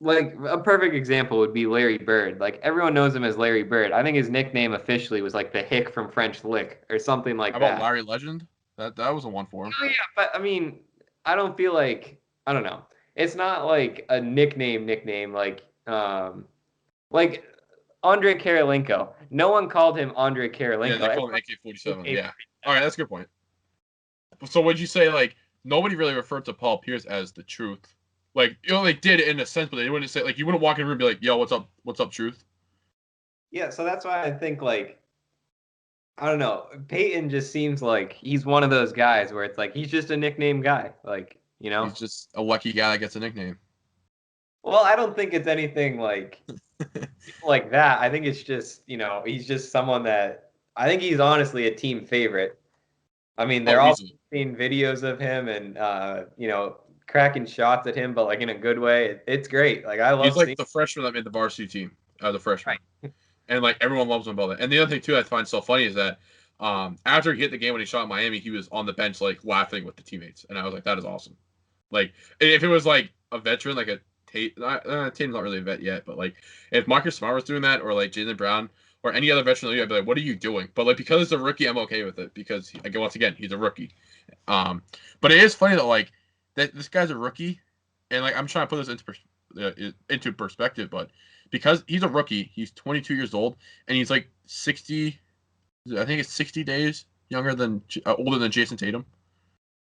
S4: a perfect example would be Larry Bird. Like everyone knows him as Larry Bird. I think his nickname officially was like the Hick from French Lick or something like that.
S3: How about Larry Legend? That was a one for him.
S4: Oh, yeah, but I mean, I don't feel like I don't know. It's not like a nickname like Andre Karolinko. No one called him Andre Karolinko.
S3: Yeah, they called him AK-47. Yeah. All right, that's a good point. So would you say like nobody really referred to Paul Pierce as the Truth? Like they did in a sense, but they wouldn't say like you wouldn't walk in the room and be like, "Yo, what's up, Truth?"
S4: Yeah, so that's why I think like I don't know. Peyton just seems like he's one of those guys where it's like he's just a nickname guy, like
S3: He's just a lucky guy that gets a nickname.
S4: Well, I don't think it's anything like that. I think it's just he's just someone that I think he's honestly a team favorite. I mean, they're all seeing videos of him and cracking shots at him, but like in a good way. It's great. Like I love.
S3: He's like the freshman that made the varsity team. The freshman, right. And like everyone loves him about that. And the other thing too I find so funny is that after he hit the game when he shot Miami, he was on the bench like laughing with the teammates, and I was like, that is awesome. Like if it was like a veteran, like a Tatum's not really a vet yet, but like if Marcus Smart was doing that, or like Jaylen Brown, or any other veteran, I'd be like, what are you doing? But like because it's a rookie, I'm okay with it because once again, he's a rookie. But it is funny that like that this guy's a rookie, and like I'm trying to put this into perspective, but because he's a rookie, he's 22 years old, and he's like 60. I think it's 60 days older than Jason Tatum.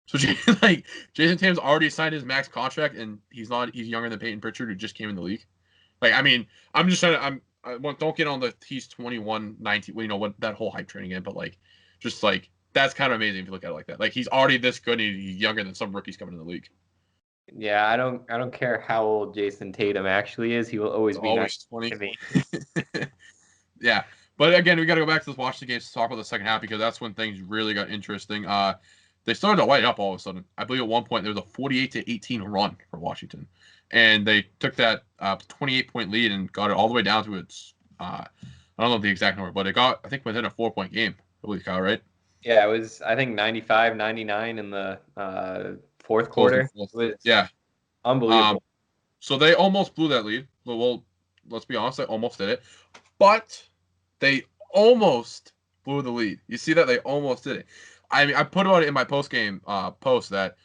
S3: So like Jason Tatum's already signed his max contract, and he's younger than Peyton Pritchard, who just came in the league. Like I mean, I'm just trying to don't get on the he's 21, 19, what that whole hype train again, but like just like that's kind of amazing if you look at it like that. Like he's already this good, and he's younger than some rookies coming in the league.
S4: Yeah, I don't care how old Jason Tatum actually is. He will always be
S3: 20 to me. Yeah. But again, we got to go back to this Washington game to talk about the second half because that's when things really got interesting. They started to light up all of a sudden. I believe at one point there was a 48-18 run for Washington, and they took that 28-point lead and got it all the way down to its. I don't know the exact number, but it got I think within a 4-point game. I believe, Kyle, right?
S4: Yeah, it was I think 95-99 in the fourth quarter.
S3: Yeah,
S4: unbelievable.
S3: So they almost blew that lead. Well, let's be honest, they almost did it, but they almost blew the lead. You see that they almost did it. I mean, I put it in my post-game post that,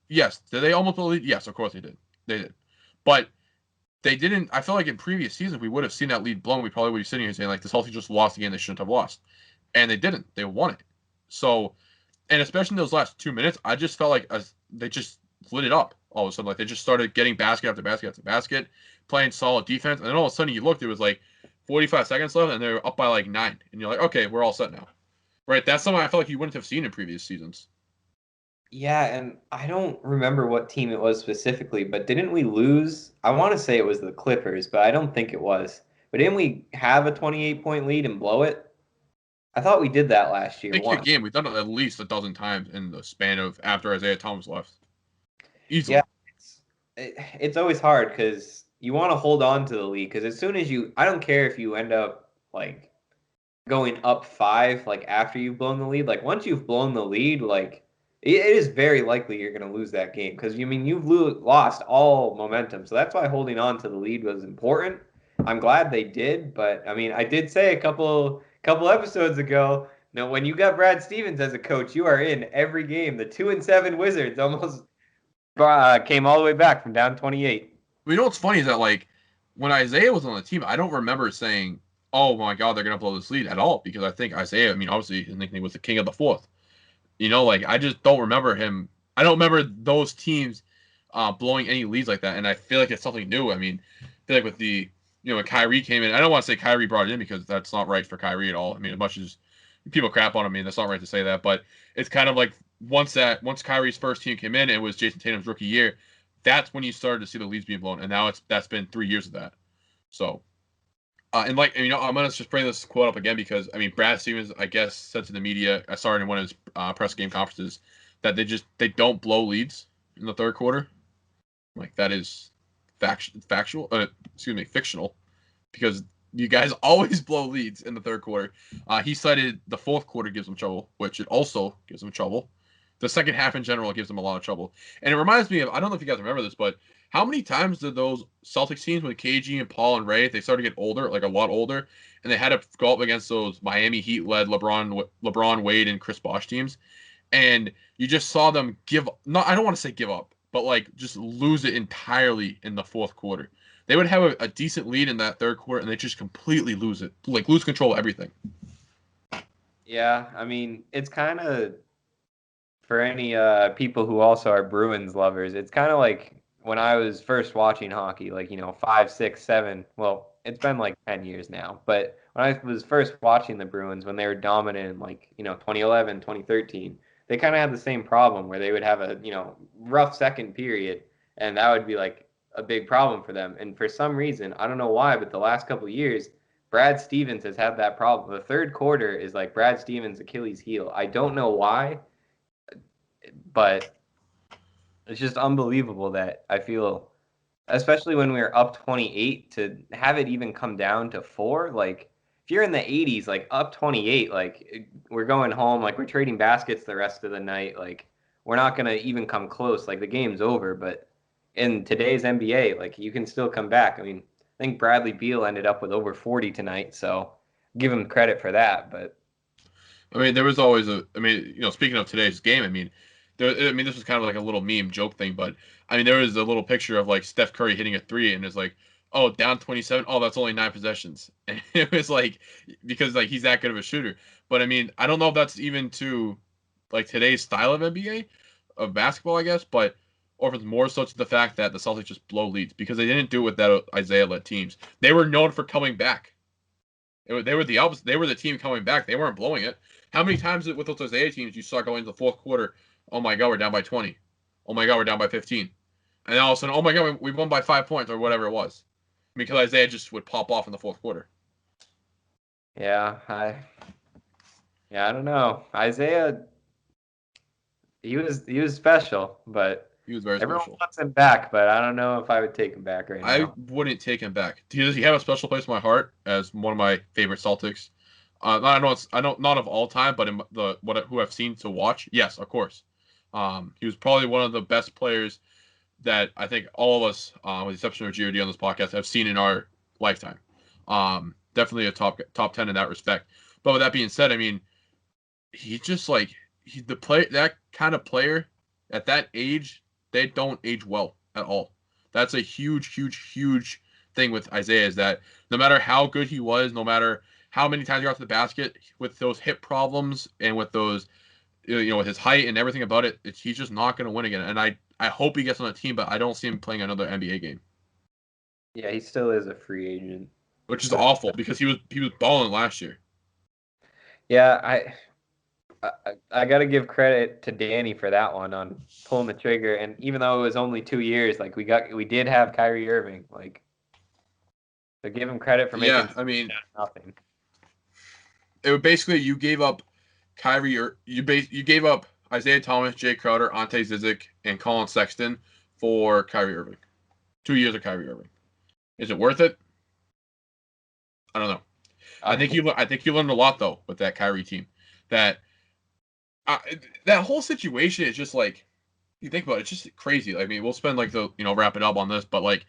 S3: yes, did they almost blow the lead? Yes, of course they did. They did. But they didn't. I feel like in previous seasons, we would have seen that lead blown. We probably would be sitting here saying, like, the Celtics just lost the game they shouldn't have lost. And they didn't. They won it. So, and especially in those last 2 minutes, I just felt like they just lit it up all of a sudden. Like, they just started getting basket after basket after basket, playing solid defense. And then all of a sudden you looked, it was like 45 seconds left, and they were up by like 9. And you're like, okay, we're all set now. Right, that's something I felt like you wouldn't have seen in previous seasons.
S4: Yeah, and I don't remember what team it was specifically, but didn't we lose? I want to say it was the Clippers, but I don't think it was. But didn't we have a 28-point lead and blow it? I thought we did that last year.
S3: Big hit game. We've done it at least a dozen times in the span of after Isaiah Thomas left. Easily.
S4: Yeah, it's always hard because you want to hold on to the lead because as soon as I don't care if you end up like going up 5 like after you've blown the lead. Like once you've blown the lead, like it is very likely you're going to lose that game because you've lost all momentum. So that's why holding on to the lead was important. I'm glad they did, but I mean, I did say a couple episodes ago, when you got Brad Stevens as a coach, you are in every game. The 2-7 Wizards almost came all the way back from down 28.
S3: You know what's funny is that like when Isaiah was on the team, I don't remember saying, "Oh my God, they're gonna blow this lead" at all, because I think Isaiah, I mean, obviously his nickname was the King of the Fourth. Like I just don't remember him. I don't remember those teams blowing any leads like that, and I feel like it's something new. I mean, I feel like with the when Kyrie came in, I don't want to say Kyrie brought it in because that's not right for Kyrie at all. I mean, as much as people crap on him, I mean, that's not right to say that, but it's kind of like once Kyrie's first team came in, and it was Jason Tatum's rookie year. That's when you started to see the leads being blown, and now that's been 3 years of that. So, and like I'm gonna just bring this quote up again because I mean Brad Stevens, I guess, said to the media, I saw it in one of his press game conferences, that they don't blow leads in the third quarter. Like that is fictional, because you guys always blow leads in the third quarter. He cited the fourth quarter gives them trouble, which it also gives them trouble. The second half in general gives them a lot of trouble. And it reminds me of, I don't know if you guys remember this, but how many times did those Celtics teams with KG and Paul and Ray, they started to get older, like a lot older, and they had to go up against those Miami Heat-led LeBron, Wade, and Chris Bosh teams, and you just saw them I don't want to say give up, but like just lose it entirely in the fourth quarter. They would have a decent lead in that third quarter, and they just completely lose it, like lose control of everything.
S4: Yeah, I mean, it's kind of, for any people who also are Bruins lovers, it's kind of like when I was first watching hockey, like, 5, 6, 7, well, it's been like 10 years now, but when I was first watching the Bruins, when they were dominant in like, 2011, 2013, they kind of had the same problem where they would have a, rough second period, and that would be like a big problem for them. And for some reason, I don't know why, but the last couple of years, Brad Stevens has had that problem. The third quarter is like Brad Stevens' Achilles heel. I don't know why, but it's just unbelievable that I feel, especially when we were up 28, to have it even come down to 4. Like, if you're in the 80s, like up 28, like we're going home, like we're trading baskets the rest of the night. Like, we're not going to even come close. Like, the game's over. But in today's NBA, like, you can still come back. I mean, I think Bradley Beal ended up with over 40 tonight, so give him credit for that. But
S3: I mean, there was always speaking of today's game, this was kind of like a little meme joke thing, but I mean, there was a little picture of like Steph Curry hitting a 3, and it's like, oh, down 27. Oh, that's only 9 possessions. And it was like, because like he's that good of a shooter. But I mean, I don't know if that's even to like today's style of NBA, of basketball, I guess, or if it's more so to the fact that the Celtics just blow leads because they didn't do it with that Isaiah-led teams. They were known for coming back. They were the opposite. They were the team coming back. They weren't blowing it. How many times with those Isaiah teams you saw going into the fourth quarter, oh my God, we're down by 20. Oh my God, we're down by 15. And then all of a sudden, oh my God, we won by 5 points or whatever it was. Because Isaiah just would pop off in the fourth quarter.
S4: Yeah, I don't know. Isaiah, he was special, but
S3: he was very
S4: everyone
S3: special.
S4: wants him back, but I don't know if I would take him back right now.
S3: I wouldn't take him back. Does he have a special place in my heart as one of my favorite Celtics? Not of all time, but in who I've seen to watch. Yes, of course. He was probably one of the best players that I think all of us, with the exception of GRD on this podcast, have seen in our lifetime. Definitely a top 10 in that respect. But with that being said, I mean, he's just like that kind of player at that age. They don't age well at all. That's a huge, huge, huge thing with Isaiah, is that no matter how good he was, no matter how many times he got to the basket, with those hip problems and with those, with his height and everything about it, he's just not going to win again. And I hope he gets on the team, but I don't see him playing another NBA game.
S4: Yeah, he still is a free agent,
S3: which is awful because he was balling last year.
S4: Yeah, I got to give credit to Danny for that one on pulling the trigger. And even though it was only 2 years, like we did have Kyrie Irving, like, so give him credit for making
S3: nothing. it would basically you gave up Kyrie, or you gave up Isaiah Thomas, Jay Crowder, Ante Zizic, and Colin Sexton for Kyrie Irving. 2 years of Kyrie Irving. Is it worth it? I don't know. I think you learned a lot though with that Kyrie team. That whole situation is just like, you think about it, it's just crazy. I mean, we'll spend like wrap it up on this, but like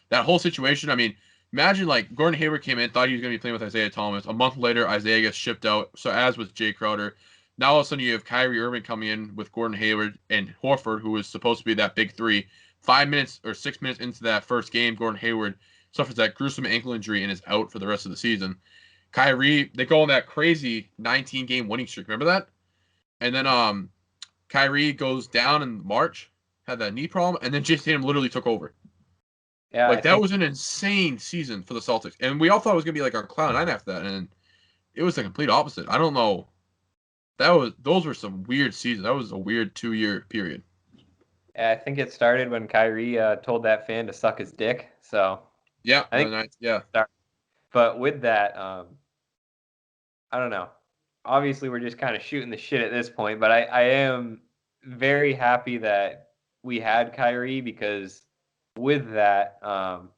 S3: that whole situation. I mean, imagine like Gordon Hayward came in, thought he was going to be playing with Isaiah Thomas. A month later, Isaiah gets shipped out. So as with Jay Crowder, now all of a sudden you have Kyrie Irving coming in with Gordon Hayward and Horford, who was supposed to be that big three. 5 minutes or 6 minutes into that first game, Gordon Hayward suffers that gruesome ankle injury and is out for the rest of the season. Kyrie, they go on that crazy 19-game winning streak. Remember that? And then Kyrie goes down in March, had that knee problem, and then Jason Tatum literally took over.
S4: Yeah,
S3: that was an insane season for the Celtics. And we all thought it was going to be like our Cloud 9 after that, and it was the complete opposite. I don't know. Those were some weird seasons. That was a weird 2-year period.
S4: Yeah, I think it started when Kyrie told that fan to suck his dick. So
S3: yeah,
S4: I think
S3: yeah.
S4: But with that, I don't know. Obviously, we're just kind of shooting the shit at this point. But I am very happy that we had Kyrie, because with that, and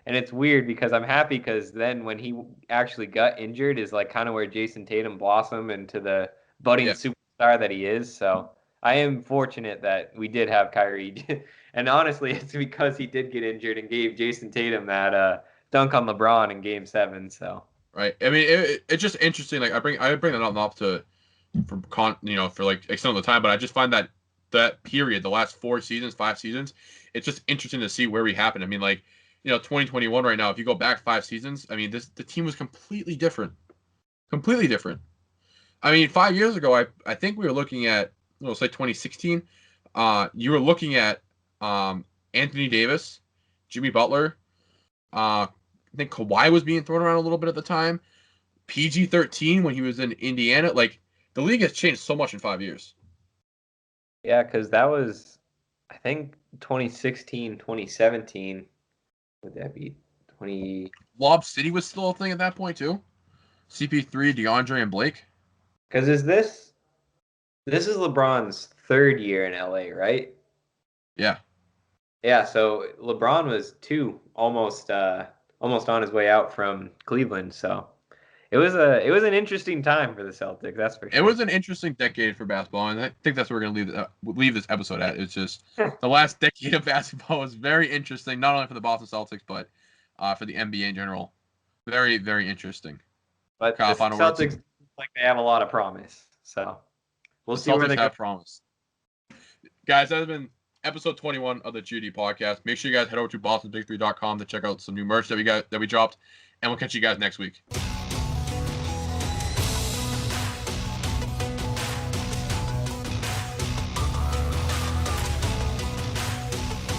S4: it's weird because I'm happy because then when he actually got injured is like kind of where Jason Tatum blossomed into the budding superstar that he is. So I am fortunate that we did have Kyrie. And honestly, it's because he did get injured and gave Jason Tatum that dunk on LeBron in Game 7. So
S3: right. I mean, it's just interesting. Like I bring that up for like extent of the time, but I just find that period, the last 5 seasons, it's just interesting to see where we happen. I mean, like 2021 right now. If you go back 5 seasons, I mean, the team was completely different. Completely different. I mean, 5 years ago, I think we were looking at, say 2016. You were looking at Anthony Davis, Jimmy Butler. I think Kawhi was being thrown around a little bit at the time. PG-13 when he was in Indiana. Like, the league has changed so much in 5 years.
S4: Yeah, because that was, I think, 2016, 2017. Would that be 20?
S3: Lob City was still a thing at that point too. CP3, DeAndre, and Blake.
S4: Because this is LeBron's 3rd year in LA, right?
S3: Yeah.
S4: Yeah. So LeBron was almost on his way out from Cleveland. So it was an interesting time for the Celtics. That's for sure.
S3: It was an interesting decade for basketball, and I think that's where we're gonna leave this episode at. It's just the last decade of basketball was very interesting, not only for the Boston Celtics, but for the NBA in general. Very, very interesting.
S4: But the Celtics look like they have a lot of promise. So we'll see where they go.
S3: Promise. Guys, that has been episode 21 of the GRD Podcast. Make sure you guys head over to bostonbig3.com to check out some new merch that we dropped, and we'll catch you guys next week.